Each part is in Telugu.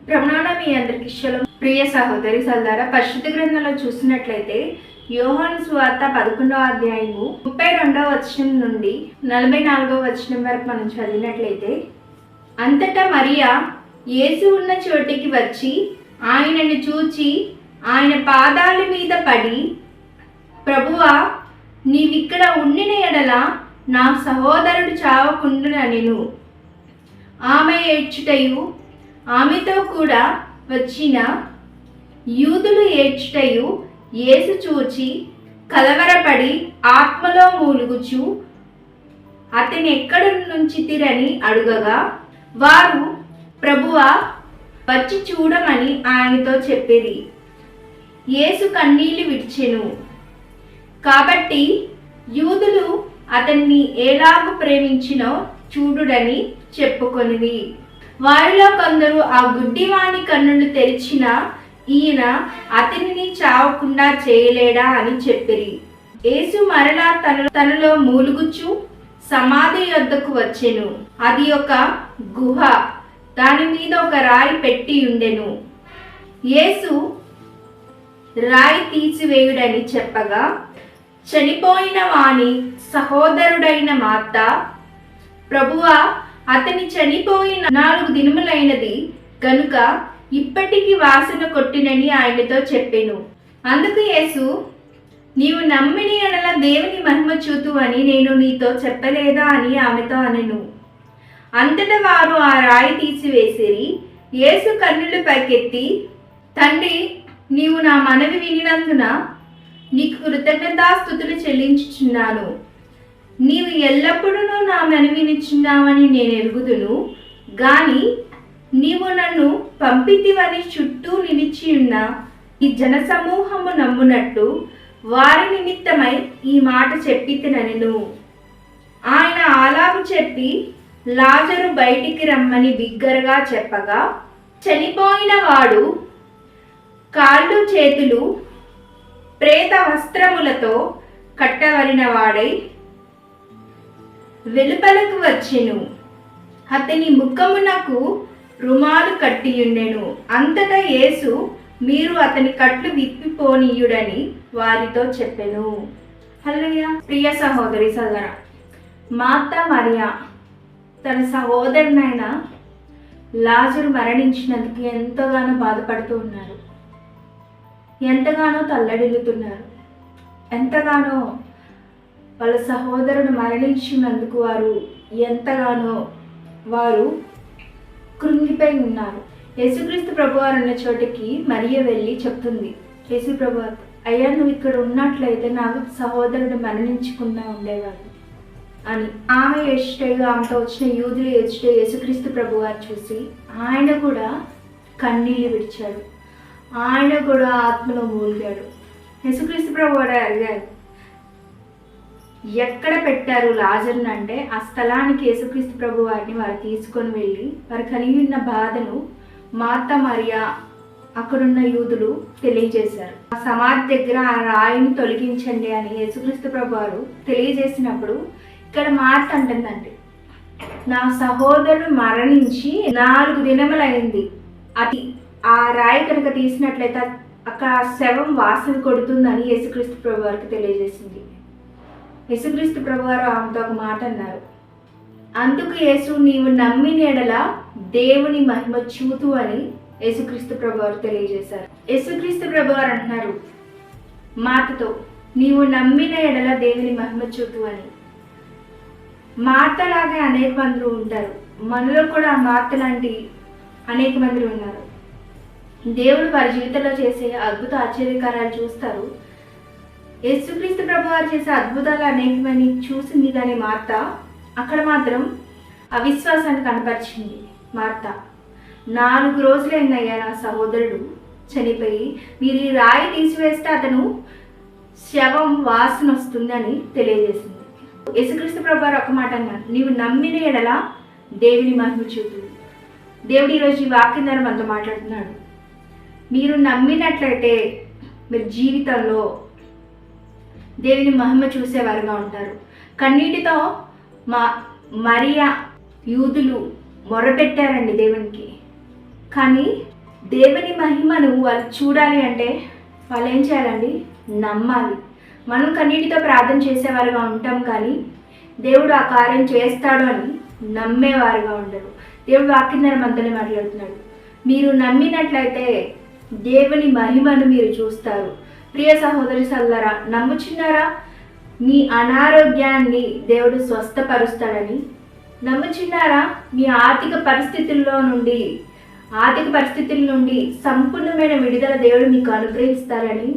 ప్రభునామ మీ అందరికి శుభం. ప్రియ సహోదరి సోదరులారా, పరిశుద్ధ గ్రంథంలో చూసినట్లయితే యోహాను సువార్త 11వ అధ్యాయము 32వ వచనం నుండి 44వ వచనం వరకు మనం చదివినట్లయితే, అంతటా మరియా యేసు ఉన్న చోటికి వచ్చి ఆయనను చూచి ఆయన పాదాల మీద పడి, ప్రభువా, నీవిక్కడ ఉండిన ఎడల నా సహోదరుడు చావకుండుననెను. ఆమె ఏడ్చుటయు ఆమెతో కూడా వచ్చిన యూదులు ఏడ్చుటయు యేసు చూచి కలవరపడి ఆత్మలో మూలుగుచు అతని ఎక్కడ నుంచితిరని అడుగగా, వారు ప్రభువా వచ్చి చూడమని ఆయనతో చెప్పిరి. యేసు కన్నీళ్లు విడిచెను. కాబట్టి యూదులు అతన్ని ఎలాగూ ప్రేమించినో చూడుడని చెప్పుకొనిది. వారిలో కొందరు ఆ గుడ్డివాని కన్నులు తెరిచిన ఈయన అతనిని చావకుండా చేయలేడా అని చెప్పిరి. యేసు మరలా తనలో మూలుగుచు సమాధి యొద్దకు వచ్చెను. అది ఒక గుహ, దాని మీద ఒక రాయి పెట్టి ఉండెను. యేసు రాయి తీసివేయుడని చెప్పగా, చనిపోయిన వాని సహోదరుడైన మార్త, ప్రభువా, అతని చనిపోయిన 4 దినములైనది గనుక ఇప్పటికి వాసన కొట్టినని ఆయనతో చెప్పెను. అందుకు యేసు, నీవు నమ్మిన ఎడల దేవుని మహిమ చూతు అని నేను నీతో చెప్పలేదా అని ఆమెతో అనెను. అంతటా వారు ఆ రాయి తీసివేసిరి. యేసు కన్నులు పైకెత్తి, తండ్రి, నీవు నా మనవి వినినందున నీకు కృతజ్ఞతాస్తుతులు చెల్లించుచున్నాను. నీవు ఎల్లప్పుడూ నా మనవినిచున్నావని నేను ఎరుగుదును. గాని నీవు నన్ను పంపితివని చుట్టూ నిలిచి ఉన్న ఈ జనసమూహము నమ్మునట్టు వారి నిమిత్తమై ఈ మాట చెప్పితినెను. ఆయన అలాగు చెప్పి లాజరు బయటికి రమ్మని బిగ్గరగా చెప్పగా, చనిపోయిన వాడు కాళ్ళు చేతులు ప్రేత వస్త్రములతో కట్టవలిన వాడై వెలుపలకు వచ్చెను. అతని ముఖమునకు రుమాలు కట్టియుండెను. అంతటా యేసు, మీరు అతని కట్లు విప్పిపోనీయుడని వారితో చెప్పెను. హల్లెలూయా. ప్రియ సహోదరి సోదర, మార్త మరియా తన సహోదరునైన లాజరు మరణించినందుకు ఎంతగానో బాధపడుతూ ఉన్నారు. ఎంతగానో తల్లడిల్లుతున్నారు. ఎంతగానో వాళ్ళ సహోదరుడు మరణించినందుకు ఎంతగానో వారు కృంగిపోయి ఉన్నారు. యేసుక్రీస్తు ప్రభువారు ఉన్న చోటికి మరియ వెళ్ళి చెప్తుంది యేసు ప్రభువారు, అయ్యా, నువ్వు ఇక్కడ ఉన్నట్లయితే నాకు సహోదరుడు మరణించకుండా ఉండేవాడు అని. ఆమె ఏడ్చుటయు ఆమెతో వచ్చిన యూదులు ఏడ్చుటయు యేసుక్రీస్తు ప్రభువారు చూసి ఆయన కూడా కన్నీళ్ళు విడిచాడు. ఆయన కూడా ఆత్మలో మూలిగాడు. యేసుక్రీస్తు ప్రభువారు అడిగారు, ఎక్కడ పెట్టారు లాజర్ని అంటే, ఆ స్థలానికి యేసుక్రీస్తు ప్రభు వారిని వారు తీసుకొని వెళ్ళి వారు కలిగి ఉన్న బాధను మార్త మరియా అక్కడున్న యూదులు తెలియజేశారు. ఆ సమాధి దగ్గర ఆ రాయిని తొలగించండి అని యేసుక్రీస్తు ప్రభు వారు తెలియజేసినప్పుడు ఇక్కడ మార్త అంటుందండి, నా సహోదరుడు మరణించి 4 దినములైంది. అది ఆ రాయి కనుక తీసినట్లయితే అక్కడ శవం వాసన కొడుతుందని యేసుక్రీస్తు ప్రభు వారికి తెలియజేసింది. యేసుక్రీస్తు ప్రభువారు ఆమెతో ఒక మాట అన్నారు. అందుకు యేసు, నీవు నమ్మిన ఎడల దేవుని మహిమ చూతు అని యేసుక్రీస్తు ప్రభువారు తెలియజేశారు. యేసుక్రీస్తు ప్రభువారు అంటున్నారు మార్తతో, నీవు నమ్మిన ఎడల దేవుని మహిమ చూతు అని. మార్తలాగే అనేక మంది ఉంటారు. మనలో కూడా మార్త లాంటి అనేక మంది ఉన్నారు. దేవుడు వారి జీవితంలో చేసే అద్భుత ఆశ్చర్యకారాలు చూస్తారు. యేసుక్రీస్తు ప్రభువారు చేసే అద్భుతాలు అనేకమని చూసింది, కానీ మార్త అక్కడ మాత్రం అవిశ్వాసాన్ని కనపరిచింది. మార్త, 4 రోజులైందయ్యా నా సహోదరుడు చనిపోయి, మీరు ఈ రాయి తీసివేస్తే అతను శవం వాసన వస్తుంది అని తెలియజేసింది. యేసుక్రీస్తు ప్రభువారు ఒక మాట అన్నారు, నీవు నమ్మిన ఎడల దేవుని మహిమ చూపు. దేవుడు ఈరోజు ఈ వాక్యం ద్వారా మనతో మాట్లాడుతున్నాడు. మీరు నమ్మినట్లయితే మీరు జీవితంలో దేవుని మహిమ చూసేవారుగా ఉంటారు. కన్నీటితో మరియా యూదులు మొరపెట్టారండి దేవునికి. కానీ దేవుని మహిమను వాళ్ళు చూడాలి అంటే వాళ్ళు ఏం చేయాలండి? నమ్మాలి. మనం కన్నీటితో ప్రార్థన చేసేవారుగా ఉంటాం, కానీ దేవుడు ఆ కార్యం చేస్తాడు అని నమ్మేవారుగా ఉండరు. దేవుడు వాక్యం ద్వారా మనతోనే మాట్లాడుతున్నాడు. మీరు నమ్మినట్లయితే దేవుని మహిమను మీరు చూస్తారు. ప్రియ సహోదరి సోదరులారా, నమ్ముచున్నారా? మీ అనారోగ్యాన్ని దేవుడు స్వస్థపరుస్తాడని నమ్ముచున్నారా? మీ ఆర్థిక పరిస్థితుల నుండి సంపూర్ణమైన విడుదల దేవుడు మీకు అనుగ్రహిస్తారని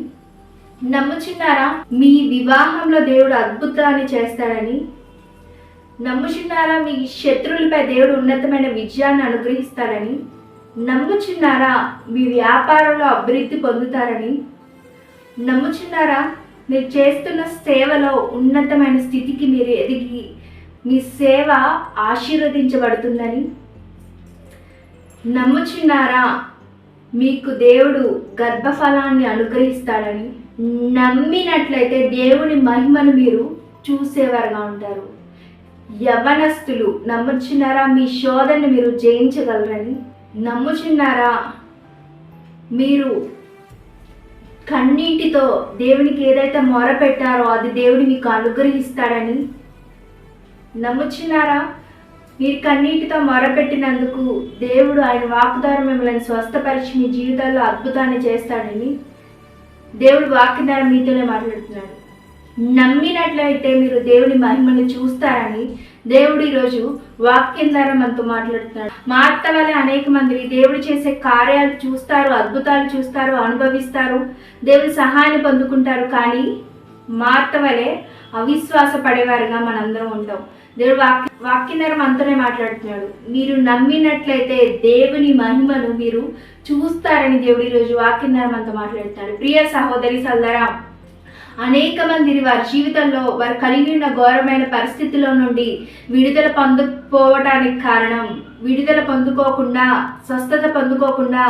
నమ్ముచున్నారా? మీ వివాహంలో దేవుడు అద్భుతాన్ని చేస్తాడని నమ్ముచున్నారా? మీ శత్రువులపై దేవుడు ఉన్నతమైన విజయాన్ని అనుగ్రహిస్తాడని నమ్ముచున్నారా? మీ వ్యాపారంలో అభివృద్ధి పొందుతారని నమ్ముచున్నారా? మీరు చేస్తున్న సేవలో ఉన్నతమైన స్థితికి మీరు ఎదిగి మీ సేవ ఆశీర్వదించబడుతుందని నమ్ముచున్నారా? మీకు దేవుడు గర్భఫలాన్ని అనుగ్రహిస్తాడని నమ్మినట్లయితే దేవుని మహిమను మీరు చూసేవారుగా ఉంటారు. యవ్వనస్తులు నమ్ముచున్నారా? మీ శోధనని మీరు జయించగలరని నమ్ముచున్నారా? మీరు కన్నీటితో దేవునికి ఏదైతే మొర పెట్టారో అది దేవుడు మీకు అనుగ్రహిస్తాడని నమ్ముచున్నారా? మీరు కన్నీటితో మొరపెట్టినందుకు దేవుడు ఆయన వాగ్దానం మిమ్మల్ని స్వస్థపరిచి మీ జీవితాల్లో అద్భుతాన్ని చేస్తాడని దేవుడు వాక్యం ద్వారా మీతోనే మాట్లాడుతున్నాడు. నమ్మినట్లయితే మీరు దేవుని మహిమను చూస్తారని దేవుడు ఈరోజు వాక్యం ద్వారా మనతో మాట్లాడుతున్నాడు. మార్త వలె అనేక మంది దేవుడు చేసే కార్యాలు చూస్తారు, అద్భుతాలు చూస్తారు, అనుభవిస్తారు, దేవుని సహాయాన్ని పొందుకుంటారు. కానీ మార్త వలె అవిశ్వాస పడేవారుగా మనందరం ఉంటాం. దేవుడు వాక్యం ద్వారా మనతోనే మాట్లాడుతున్నాడు. మీరు నమ్మినట్లయితే దేవుని మహిమను మీరు చూస్తారని దేవుడు ఈరోజు వాక్యం ద్వారా మనతో మాట్లాడుతున్నాడు. ప్రియ సహోదరి సోదరులారా, అనేక మంది వారి జీవితంలో వారు కలిగి ఉన్న ఘోరమైన పరిస్థితుల్లో నుండి విడుదల పొందుకోవడానికి కారణం, విడుదల పొందుకోకుండా, స్వస్థత పొందుకోకుండా,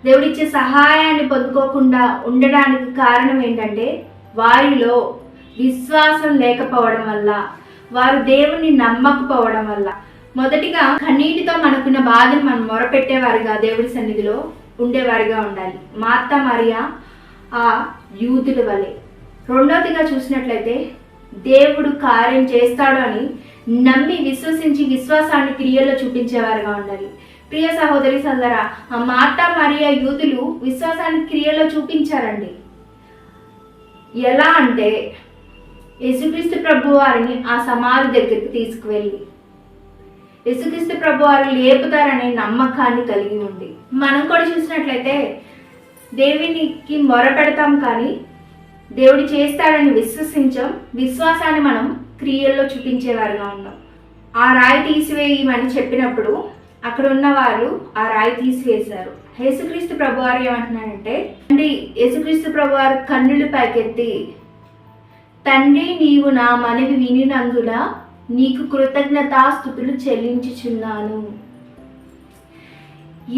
దేవుడిచ్చే సహాయాన్ని పొందుకోకుండా ఉండడానికి కారణం ఏంటంటే వారిలో విశ్వాసం లేకపోవడం వల్ల, వారు దేవుని నమ్మకపోవడం వల్ల. మొదటిగా కన్నీటితో మనకున్న బాధను మనం మొరపెట్టేవారుగా దేవుడి సన్నిధిలో ఉండేవారిగా ఉండాలి, మార్తా మరియా ఆ యూదుల వలె. రెండవదిగా చూసినట్లయితే దేవుడు కార్యం చేస్తాడు అని నమ్మి విశ్వసించి విశ్వాసాన్ని క్రియల్లో చూపించేవారుగా ఉండాలి. ప్రియ సహోదరి సోదరా, ఆ మార్తా మరియా యూదులు విశ్వాసాన్ని క్రియల్లో చూపించారండి. ఎలా అంటే యేసుక్రీస్తు ప్రభు వారిని ఆ సమాధి దగ్గరికి తీసుకువెళ్ళి యేసుక్రీస్తు ప్రభు వారు లేపుతారనే నమ్మకాన్ని కలిగి ఉంది. మనం కూడా చూసినట్లయితే దేవునికి మొరపెడతాం, కానీ దేవుడు చేస్తాడని విశ్వసించాం. విశ్వాసాన్ని మనం క్రియల్లో చూపించేవారుగా ఉన్నాం. ఆ రాయి తీసివేయమని చెప్పినప్పుడు అక్కడ ఉన్నవారు ఆ రాయి తీసివేశారు. యేసుక్రీస్తు ప్రభు వారు ఏమంటున్నారంటే, యేసుక్రీస్తు ప్రభు వారు కన్నులు పైకెత్తి, తండ్రి నీవు నా మనవి వినినందున నీకు కృతజ్ఞతాస్తుతులు చెల్లించుచున్నాను.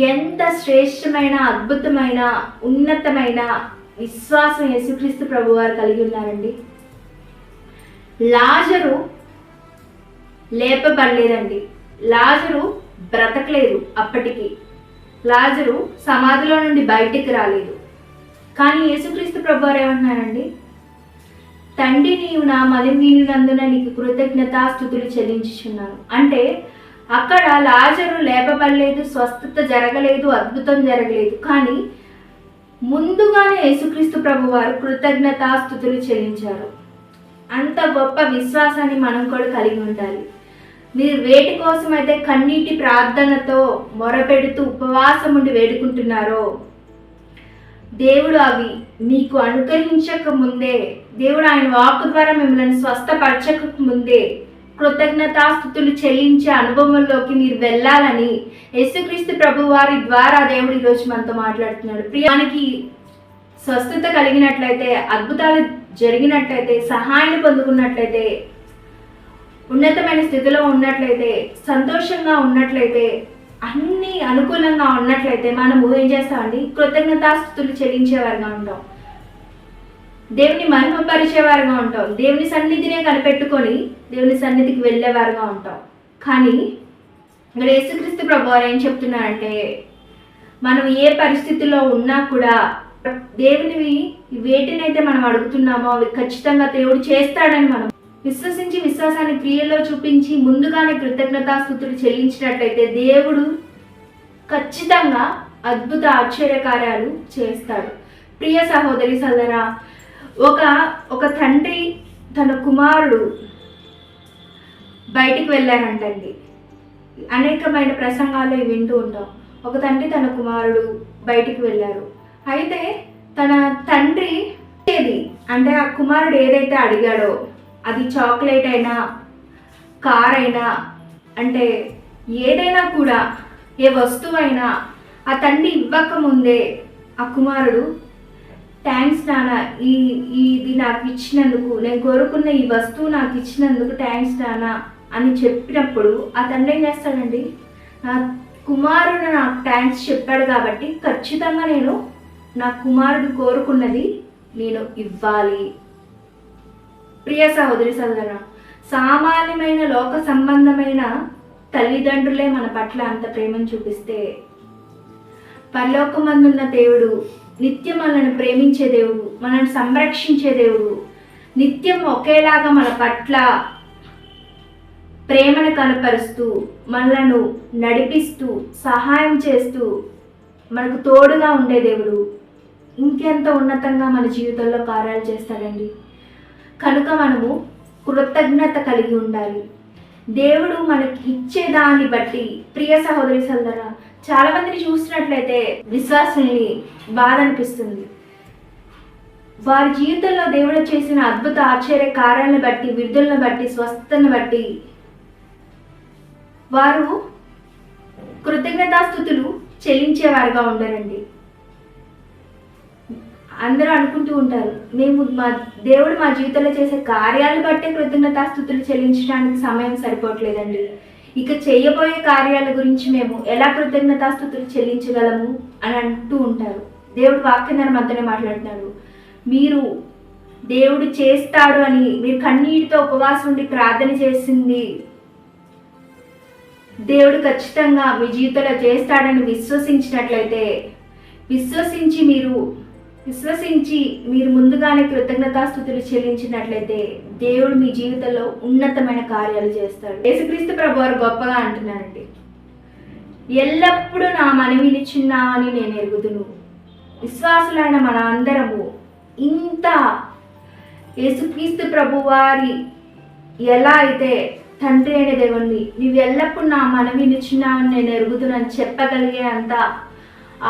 ఎంత శ్రేష్టమైన, అద్భుతమైన, ఉన్నతమైన విశ్వాసం యేసుక్రీస్తు ప్రభు వారు కలిగి ఉన్నారండి. లాజరు లేపబడలేదండి, లాజరు బ్రతకలేదు. అప్పటికి లాజరు సమాధిలో నుండి బయటికి రాలేదు. కానీ యేసుక్రీస్తు ప్రభు వారు ఏమంటున్నారండి, తండ్రి నీవు నా మనవి వినినందున నీకు కృతజ్ఞతాస్తుతులు చెల్లించుచున్నాను. అంటే అక్కడ లాజరు లేపబడలేదు, స్వస్థత జరగలేదు, అద్భుతం జరగలేదు. కానీ ముందుగానే యేసుక్రీస్తు ప్రభు వారు కృతజ్ఞతాస్తుతులు చెల్లించారు. అంత గొప్ప విశ్వాసాన్ని మనం కూడా కలిగి ఉండాలి. మీరు వేటి కోసం అయితే కన్నీటి ప్రార్థనతో మొరపెడుతూ ఉపవాసం ఉండి వేడుకుంటున్నారో, దేవుడు అవి మీకు అనుగ్రహించక ముందే, దేవుడు ఆయన వాక్కు ద్వారా మిమ్మల్ని స్వస్థపరచక ముందే కృతజ్ఞతాస్తుతులు చెల్లించే అనుభవంలోకి మీరు వెళ్ళాలని యేసుక్రీస్తు ప్రభు వారి ద్వారా దేవుడు ఈరోజు మనతో మాట్లాడుతున్నాడు. ప్రియానికి స్వస్థత కలిగినట్లయితే, అద్భుతాలు జరిగినట్లయితే, సహాయాన్ని పొందుకున్నట్లయితే, ఉన్నతమైన స్థితిలో ఉన్నట్లయితే, సంతోషంగా ఉన్నట్లయితే, అన్నీ అనుకూలంగా ఉన్నట్లయితే మనము ఏం చేస్తామండి, కృతజ్ఞతాస్తుతులు చెల్లించేవారుగా ఉంటాం, దేవుని మహిమపరిచేవారుగా ఉంటాం, దేవుని సన్నిధినే కనిపెట్టుకొని దేవుని సన్నిధికి వెళ్ళేవారుగా ఉంటాం. కానీ ఇక్కడ యేసుక్రీస్తు ప్రభు వారు ఏం చెప్తున్నారంటే, మనం ఏ పరిస్థితిలో ఉన్నా కూడా దేవునివి వేటినైతే మనం అడుగుతున్నామో అవి ఖచ్చితంగా దేవుడు చేస్తాడని మనం విశ్వసించి విశ్వాసాన్ని క్రియల్లో చూపించి ముందుగానే కృతజ్ఞతాస్తుతులు చెల్లించినట్లయితే దేవుడు ఖచ్చితంగా అద్భుత ఆశ్చర్యకార్యాలు చేస్తాడు. ప్రియ సహోదరి సోదరా, ఒక తండ్రి తన కుమారుడు బయటికి వెళ్ళారంటండి. అనేకమైన ప్రసంగాలు వింటూ ఉంటాం. ఒక తండ్రి తన కుమారుడు బయటికి వెళ్ళారు. అయితే తన తండ్రి ఏది అంటే ఆ కుమారుడు ఏదైతే అడిగాడో అది చాక్లెట్ అయినా కార్ అయినా అంటే ఏదైనా కూడా ఏ వస్తువైనా ఆ తండ్రి ఇవ్వకముందే ఆ కుమారుడు థ్యాంక్స్ నాన్న, ఇది నాకు ఇచ్చినందుకు, నేను కోరుకున్న ఈ వస్తువు నాకు ఇచ్చినందుకు థ్యాంక్స్ నాన్న అని చెప్పినప్పుడు ఆ తండ్రి ఏం చేస్తాడండి, నా కుమారుడు నాకు థ్యాంక్స్ చెప్పాడు కాబట్టి ఖచ్చితంగా నేను నా కుమారుడు కోరుకున్నది నేను ఇవ్వాలి. ప్రియ సహోదరి సోదరా, సామాన్యమైన లోక సంబంధమైన తల్లిదండ్రులే మన పట్ల అంత ప్రేమను చూపిస్తే పరలోకమందున్న దేవుడు, నిత్యం మనల్ని ప్రేమించే దేవుడు, మనల్ని సంరక్షించే దేవుడు, నిత్యం ఒకేలాగా మన పట్ల ప్రేమను కనపరుస్తూ మనలను నడిపిస్తూ సహాయం చేస్తూ మనకు తోడుగా ఉండే దేవుడు ఇంకెంత ఉన్నతంగా మన జీవితంలో కార్యాలు చేస్తాడండి. కనుక మనము కృతజ్ఞత కలిగి ఉండాలి. దేవుడు మనకి ఇచ్చేదాన్ని బట్టి ప్రియ సహోదరి సోదరా, చాలా మందిని చూసినట్లయితే విశ్వాసుల్ని బాధ అనిపిస్తుంది. వారి జీవితంలో దేవుడు చేసిన అద్భుత ఆశ్చర్య కార్యాలను బట్టి, విడుదలను బట్టి, స్వస్థతను బట్టి వారు కృతజ్ఞతాస్తుతులు చెల్లించేవారుగా ఉండరండి. అందరూ అనుకుంటూ ఉంటారు, మేము దేవుడు మా జీవితంలో చేసే కార్యాలను బట్టే కృతజ్ఞతాస్తుతులు చెల్లించడానికి సమయం సరిపోవట్లేదండి, ఇక చేయబోయే కార్యాల గురించి మేము ఎలా కృతజ్ఞతాస్తుతులు చెల్లించగలము అని అంటూ ఉంటారు. దేవుడు వాక్యం మనతోనే మాట్లాడుతున్నాడు. మీరు దేవుడు చేస్తాడు అని మీరు కన్నీటితో ఉపవాసం ఉండి ప్రార్థన చేసింది దేవుడు ఖచ్చితంగా మీ జీవితంలో చేస్తాడని విశ్వసించినట్లయితే, విశ్వసించి మీరు ముందుగానే కృతజ్ఞతాస్తుతులు చెల్లించినట్లయితే దేవుడు మీ జీవితంలో ఉన్నతమైన కార్యాలు చేస్తాడు. యేసుక్రీస్తు ప్రభువారు గొప్పగా అంటున్నారండి, ఎల్లప్పుడూ నా మనవిని చిన్నామని నేను ఎరుగుదును. విశ్వాసులైన మన అందరము ఇంత యేసుక్రీస్తు ప్రభువారి ఎలా అయితే తండ్రి అయిన దేవుణ్ణి నీవు ఎల్లప్పుడు నా మనవిని చిన్నామని నేను ఎరుగుదునని చెప్పగలిగే అంత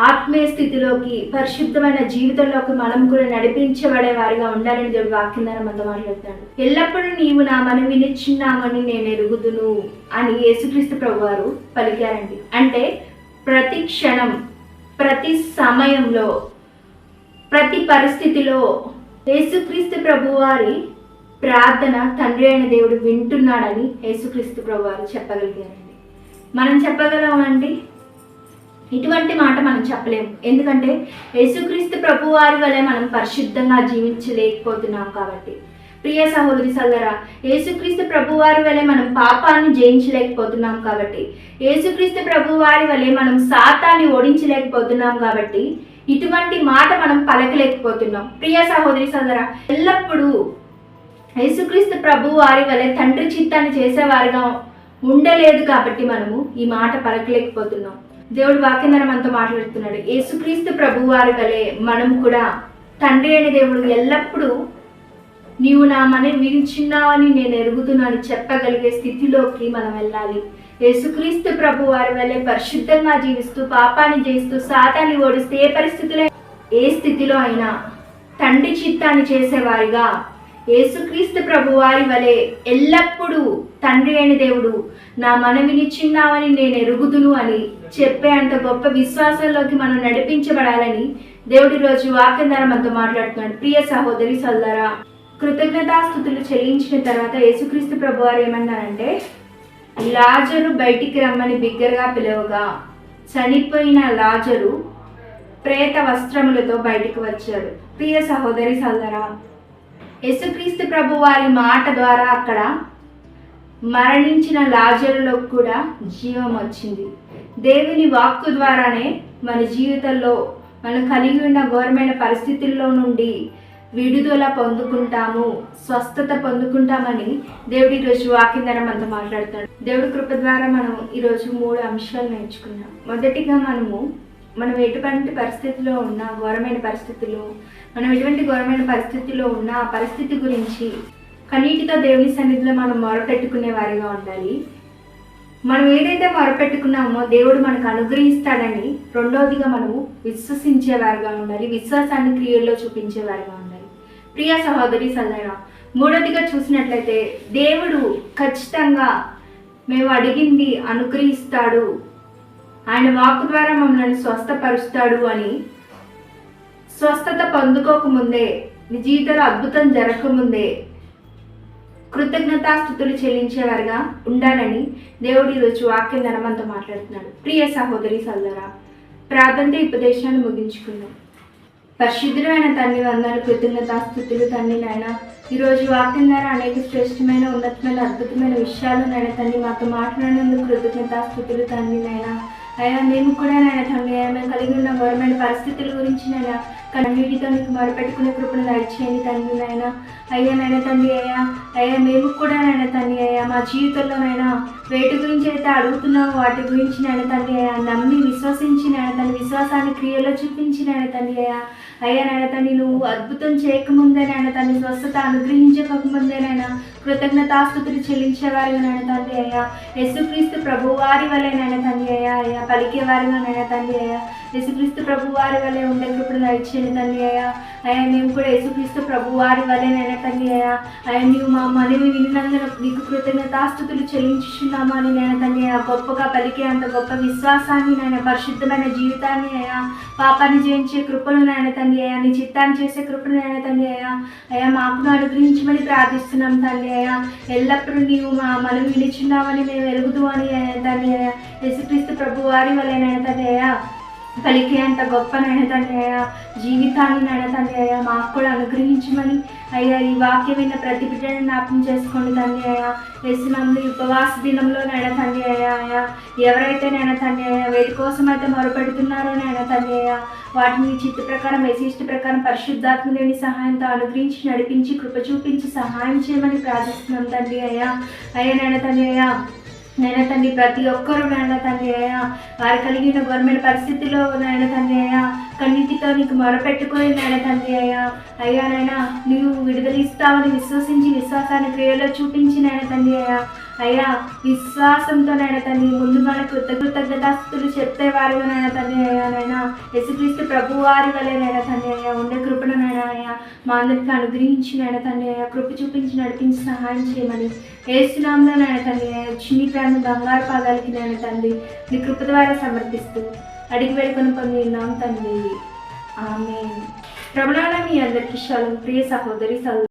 ఆత్మీయ స్థితిలోకి, పరిశుద్ధమైన జీవితంలోకి మనం కూడా నడిపించబడే వారిగా ఉండాలని దేవుడు వాక్యం ద్వారా మనతో మాట్లాడుతాడు. ఎల్లప్పుడూ నీవు నా మనవిని చిన్నామని నేను ఎరుగుదును అని యేసుక్రీస్తు ప్రభువారు పలికారండి. అంటే ప్రతి క్షణం, ప్రతి సమయంలో, ప్రతి పరిస్థితిలో యేసుక్రీస్తు ప్రభువారి ప్రార్థన తండ్రి అయిన దేవుడు వింటున్నాడని యేసుక్రీస్తు ప్రభువారు చెప్పగలిగారండి. మనం చెప్పగలమండి? ఇటువంటి మాట మనం చెప్పలేము. ఎందుకంటే యేసుక్రీస్తు ప్రభువారి వలె మనం పరిశుద్ధంగా జీవించలేకపోతున్నాం కాబట్టి. ప్రియ సహోదరి సోదరా, యేసుక్రీస్తు ప్రభువారి వలె మనం పాపాన్ని జయించలేకపోతున్నాం కాబట్టి, యేసుక్రీస్తు ప్రభువారి వలె మనం సాతాన్ని ఓడించలేకపోతున్నాం కాబట్టి ఇటువంటి మాట మనం పలకలేకపోతున్నాం. ప్రియ సహోదరి సోదరా, ఎల్లప్పుడూ యేసుక్రీస్తు ప్రభువారి వలె తండ్రి చిత్తాన్ని చేసేవారుగా ఉండలేదు కాబట్టి మనము ఈ మాట పలకలేకపోతున్నాం. దేవుడు వాక్యం ద్వారా మనతో మాట్లాడుతున్నాడు. యేసుక్రీస్తు ప్రభువారి వలె మనం కూడా తండ్రి అయిన దేవుడు ఎల్లప్పుడూ నీవు నా మనవి వినిచున్నావని నేను ఎరుగుతున్నాను చెప్పగలిగే స్థితిలోకి మనం వెళ్ళాలి. యేసుక్రీస్తు ప్రభువారి వలె పరిశుద్ధంగా జీవిస్తూ పాపాన్ని చేస్తూ సాతాన్ని ఓడిస్తే ఏ స్థితిలో అయినా తండ్రి చిత్తాన్ని చేసేవారిగా యేసుక్రీస్తు ప్రభువారి వలె ఎల్లప్పుడూ తండ్రి అయిన దేవుడు నా మనవిని చిన్నావని నేను ఎరుగుదును అని చెప్పే అంత గొప్ప విశ్వాసంలోకి మనం నడిపించబడాలని దేవుడి రోజు వాక్యం ద్వారా మనతో మాట్లాడుతున్నాడు. ప్రియ సహోదరి సోదరా, కృతజ్ఞతాస్తుతులు చెల్లించిన తర్వాత యేసుక్రీస్తు ప్రభువారు ఏమన్నారంటే, లాజరు బయటికి రమ్మని బిగ్గరగా పిలవగా చనిపోయిన లాజరు ప్రేత వస్త్రములతో బయటికి వచ్చాడు. ప్రియ సహోదరి సోదరా, యేసుక్రీస్తు ప్రభువారి మాట ద్వారా అక్కడ మరణించిన లాజరులో కూడా జీవం వచ్చింది. దేవుని వాక్కు ద్వారానే మన జీవితంలో మనం కలిగి ఉన్న ఘోరమైన పరిస్థితుల్లో నుండి విడుదల పొందుకుంటాము, స్వస్థత పొందుకుంటామని దేవుడు ఈరోజు వాక్యం ద్వారా మనతో మాట్లాడుతాడు. దేవుడి కృప ద్వారా మనం ఈరోజు 3 అంశాలు నేర్చుకున్నాం. మొదటిగా మనం ఎటువంటి పరిస్థితిలో ఉన్నా, ఘోరమైన పరిస్థితుల్లో ఉన్న ఆ పరిస్థితి గురించి కన్నీటితో దేవుని సన్నిధిలో మనం మొరపెట్టుకునే వారిగా ఉండాలి. మనం ఏదైతే మొరపెట్టుకున్నామో దేవుడు మనకు అనుగ్రహిస్తాడని రెండవదిగా మనము విశ్వసించేవారిగా ఉండాలి, విశ్వాసాన్ని క్రియల్లో చూపించేవారిగా ఉండాలి. ప్రియ సహోదరి సహోదరా, మూడవదిగా చూసినట్లయితే దేవుడు ఖచ్చితంగా మేము అడిగింది అనుగ్రహిస్తాడు, ఆయన వాక్కు ద్వారా మమ్మల్ని స్వస్థపరుస్తాడు అని స్వస్థత పొందుకోకముందే, నీ జీవితంలో అద్భుతం జరగకముందే కృతజ్ఞతాస్తుతులు చెల్లించేవారుగా ఉండాలని దేవుడు ఈరోజు వాక్యం ద్వారా మనతో మాట్లాడుతున్నాడు. ప్రియ సహోదరి సహోదరా, ప్రార్థనతో ఈ ఉపదేశాన్ని ముగించుకుందాం. పరిశుద్ధుడైన తండ్రి, వందనాలు, కృతజ్ఞతాస్తుతులు తండ్రి. నాయన ఈరోజు వాక్యం ద్వారా అనేక శ్రేష్టమైన, ఉన్నతమైన, అద్భుతమైన విషయాలు నాయన తండ్రి మాతో మాట్లాడినందుకు కృతజ్ఞతాస్తుతులు తండ్రి. నాయన అయ్యా, మేము కూడా నాయన తండ్రి మేము కలిగి ఉన్న ఘోరమైన పరిస్థితుల గురించి నాయన కన్నీటితో నీకు మొరపెట్టుకునే కృపను దయచేయండి తండ్రి. నాయన అయ్యా నాయన తండ్రి, అయ్యా మేము కూడా నాయన తండ్రి మా జీవితంలో నాయన వేటి గురించి అయితే అడుగుతున్నామో వాటి గురించి నాయన తండ్రి నమ్మి విశ్వసించి నాయన తండ్రి విశ్వాసాన్ని క్రియలో చూపించి నాయన తండ్రి అయ్యా నాయన తండ్రి నువ్వు అద్భుతం చేయకముందే నాయన తండ్రి స్వస్థత అనుగ్రహించకముందే నాయన కృతజ్ఞతాస్తుతులు చెల్లించేవారిగా నాయన తండ్రి యేసుక్రీస్తు ప్రభు వారి వలె నాయన తండ్రి అయ్యా పలికేవారిగా నాయన తండ్రి యేసుక్రీస్తు ప్రభు వారి వలె ఉండే కృపను దయచేయండి తండ్రి అయ్యా మేము కూడా యేసుక్రీస్తు ప్రభు వారి వలెనైనా తండ్రి నీవు మా మనవి విన్నందున నీకు కృతజ్ఞతాస్తుతులు చెల్లించుచున్నామా అని నేను తండ్రి గొప్పగా పలికే అంత గొప్ప విశ్వాసాన్ని నాయన, పరిశుద్ధమైన జీవితాన్ని పాపాన్ని జయించే కృపను నాయన తండ్రి నీ చిత్తాన్ని చేసే కృపను నాయన తండ్రి మాకు అనుగ్రహించమని ప్రార్థిస్తున్నాం తండ్రి ఎల్లప్పుడూ నీవు మా మనవి వినిచున్నామని మేము ఎరుగుదు అని తండ్రి యేసుక్రీస్తు ప్రభు వారి వలెనైనా తండ్రి పలికే అంత గొప్ప నాయన తండ్రి జీవితాన్ని నాయన తండ్రి మాకు కూడా అనుగ్రహించమని ఈ వాక్యం విన్న ప్రతి బిడ్డని జ్ఞాపకం చేసుకోండి తండ్రి యేసునందు ఉపవాస దినంలో నాయన తండ్రి ఎవరైతే నాయన తండ్రి వేటి కోసం అయితే మొరపెడుతున్నారో నాయన తండ్రి వాటిని చిత్త ప్రకారం, విశిష్ట ప్రకారం పరిశుద్ధాత్మ దేవుని సహాయంతో అనుగ్రహించి నడిపించి కృప చూపించి సహాయం చేయమని ప్రార్థిస్తున్నాం తండ్రి నాయన తండ్రి నాయన తండ్రి ప్రతి ఒక్కరూ నాయన తండ్రి వారు కలిగిన ఘోరమైన పరిస్థితిలో నాయన తండ్రి కన్నీటితో నీకు మొరపెట్టుకొని నాయన తండ్రి అయ్యా నాయన నీవు విడుదల ఇస్తావని విశ్వసించి విశ్వాసాన్ని క్రియలో చూపించి నాయన తండ్రి అయ్యా విశ్వాసంతో నాయన తండ్రి ముందుగా కృతజ్ఞతాస్తుతులు చెప్పేవారుగా నాయన తండ్రి నాయన యేసుక్రీస్తు ప్రభు వారి వలె నాయన తండ్రి ఉండే కృపను నాయన మా అందరికీ అనుగ్రహించి నాయన తండ్రి కృప చూపించి నడిపించి సహాయం చేయమని యేసునామములో నాయన తండ్రి చిన్ని ప్రాణ బంగారు పాదాలకి నాయన తండ్రి నీ కృప ద్వారా సమర్పిస్తూ అడిగి వేడుకొని పొందినాం తండ్రి. ఆమేన్. ప్రభునామ మీ అందరికీ షాలోమ్. ప్రియ సహోదరి